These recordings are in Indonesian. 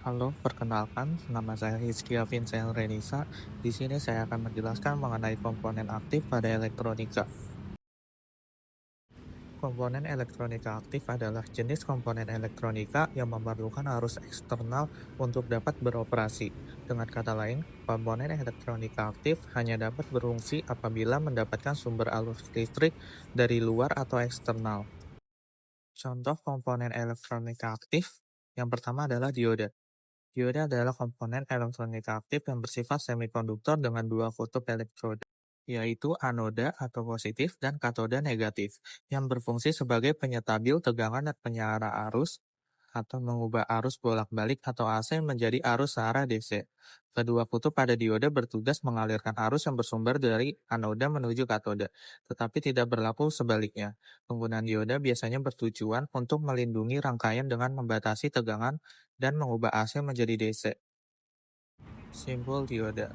Halo, perkenalkan, nama saya Hizkia Vincent Renisa. Di sini saya akan menjelaskan mengenai komponen aktif pada elektronika. Komponen elektronika aktif adalah jenis komponen elektronika yang memerlukan arus eksternal untuk dapat beroperasi. Dengan kata lain, komponen elektronika aktif hanya dapat berfungsi apabila mendapatkan sumber arus listrik dari luar atau eksternal. Contoh komponen elektronika aktif yang pertama adalah dioda. Dioda adalah komponen elektronika aktif yang bersifat semikonduktor dengan dua kutub elektroda, yaitu anoda atau positif dan katoda negatif, yang berfungsi sebagai penyetabil tegangan dan penyara arus atau mengubah arus bolak-balik atau AC menjadi arus searah DC. Kedua kutub pada dioda bertugas mengalirkan arus yang bersumber dari anoda menuju katoda, tetapi tidak berlaku sebaliknya. Penggunaan dioda biasanya bertujuan untuk melindungi rangkaian dengan membatasi tegangan dan mengubah AC menjadi DC. Simbol dioda.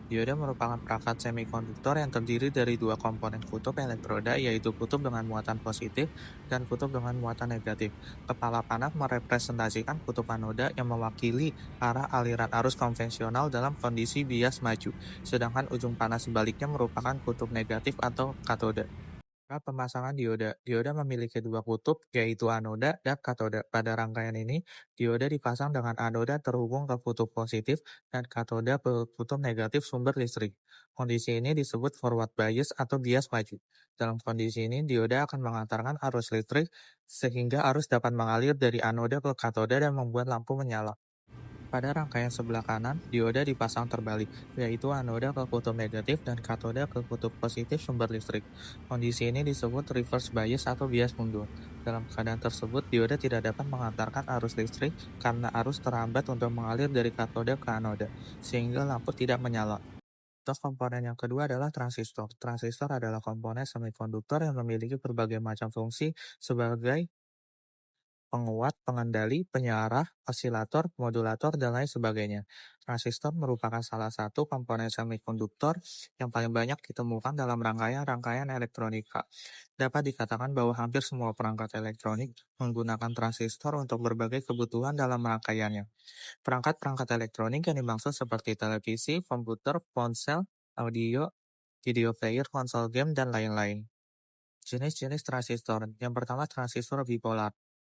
Dioda merupakan perangkat semikonduktor yang terdiri dari dua komponen kutub elektroda, yaitu kutub dengan muatan positif dan kutub dengan muatan negatif. Kepala panah merepresentasikan kutub anoda yang mewakili arah aliran arus konvensional dalam kondisi bias maju, sedangkan ujung panah sebaliknya merupakan kutub negatif atau katoda. Pemasangan dioda. Dioda memiliki dua kutub, yaitu anoda dan katoda. Pada rangkaian ini, dioda dipasang dengan anoda terhubung ke kutub positif dan katoda ke kutub negatif sumber listrik. Kondisi ini disebut forward bias atau bias maju. Dalam kondisi ini, dioda akan mengantarkan arus listrik sehingga arus dapat mengalir dari anoda ke katoda dan membuat lampu menyala. Pada rangkaian sebelah kanan, dioda dipasang terbalik, yaitu anoda ke kutub negatif dan katoda ke kutub positif sumber listrik. Kondisi ini disebut reverse bias atau bias mundur. Dalam keadaan tersebut, dioda tidak dapat mengantarkan arus listrik karena arus terhambat untuk mengalir dari katoda ke anoda, sehingga lampu tidak menyala. Terus komponen yang kedua adalah transistor. Transistor adalah komponen semikonduktor yang memiliki berbagai macam fungsi sebagai penguat, pengendali, penyarah, osilator, modulator, dan lain sebagainya. Transistor merupakan salah satu komponen semikonduktor yang paling banyak ditemukan dalam rangkaian-rangkaian elektronika. Dapat dikatakan bahwa hampir semua perangkat elektronik menggunakan transistor untuk berbagai kebutuhan dalam rangkaiannya. Perangkat-perangkat elektronik yang dimaksud seperti televisi, komputer, ponsel, audio, video player, konsol game, dan lain-lain. Jenis-jenis transistor. Yang pertama, transistor bipolar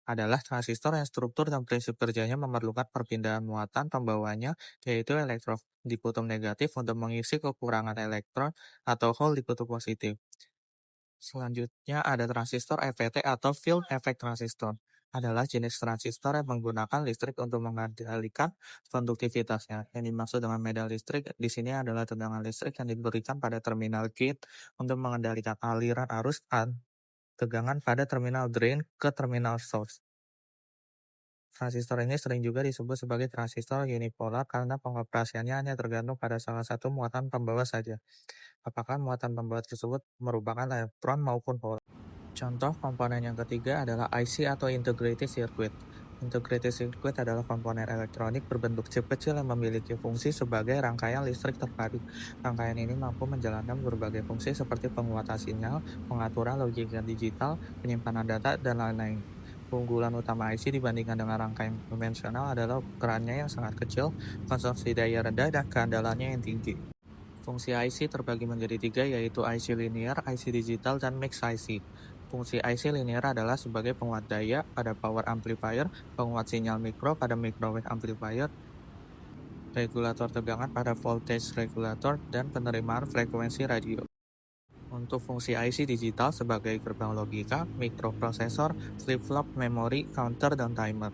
adalah transistor yang struktur dan prinsip kerjanya memerlukan perpindahan muatan pembawanya, yaitu elektron di kutub negatif untuk mengisi kekurangan elektron atau hole di kutub positif. Selanjutnya ada transistor FET atau field effect transistor. Adalah jenis transistor yang menggunakan listrik untuk mengendalikan konduktivitasnya. Yang dimaksud dengan medan listrik di sini adalah tegangan listrik yang diberikan pada terminal gate untuk mengendalikan aliran arus tegangan pada terminal drain ke terminal source. Transistor ini sering juga disebut sebagai transistor unipolar karena pengoperasiannya hanya tergantung pada salah satu muatan pembawa saja. Apakah muatan pembawa tersebut merupakan elektron maupun hole. Contoh komponen yang ketiga adalah IC atau Integrated Circuit. Integrated Circuit adalah komponen elektronik berbentuk chip kecil yang memiliki fungsi sebagai rangkaian listrik terpadu. Rangkaian ini mampu menjalankan berbagai fungsi seperti penguatan sinyal, pengaturan logika digital, penyimpanan data, dan lain-lain. Keunggulan utama IC dibandingkan dengan rangkaian konvensional adalah ukurannya yang sangat kecil, konsumsi daya rendah, dan keandalannya yang tinggi. Fungsi IC terbagi menjadi tiga, yaitu IC linear, IC digital, dan mix IC. Fungsi IC linear adalah sebagai penguat daya pada power amplifier, penguat sinyal mikro pada microwave amplifier, regulator tegangan pada voltage regulator, dan penerimaan frekuensi radio. Untuk fungsi IC digital sebagai gerbang logika, mikroprosesor, flip-flop, memori, counter, dan timer.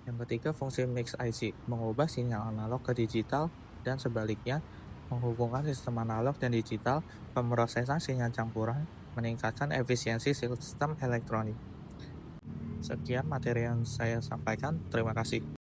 Yang ketiga, fungsi mix IC, mengubah sinyal analog ke digital dan sebaliknya, menghubungkan sistem analog dan digital, pemrosesan sinyal campuran, meningkatkan efisiensi sistem elektronik. Sekian materi yang saya sampaikan, terima kasih.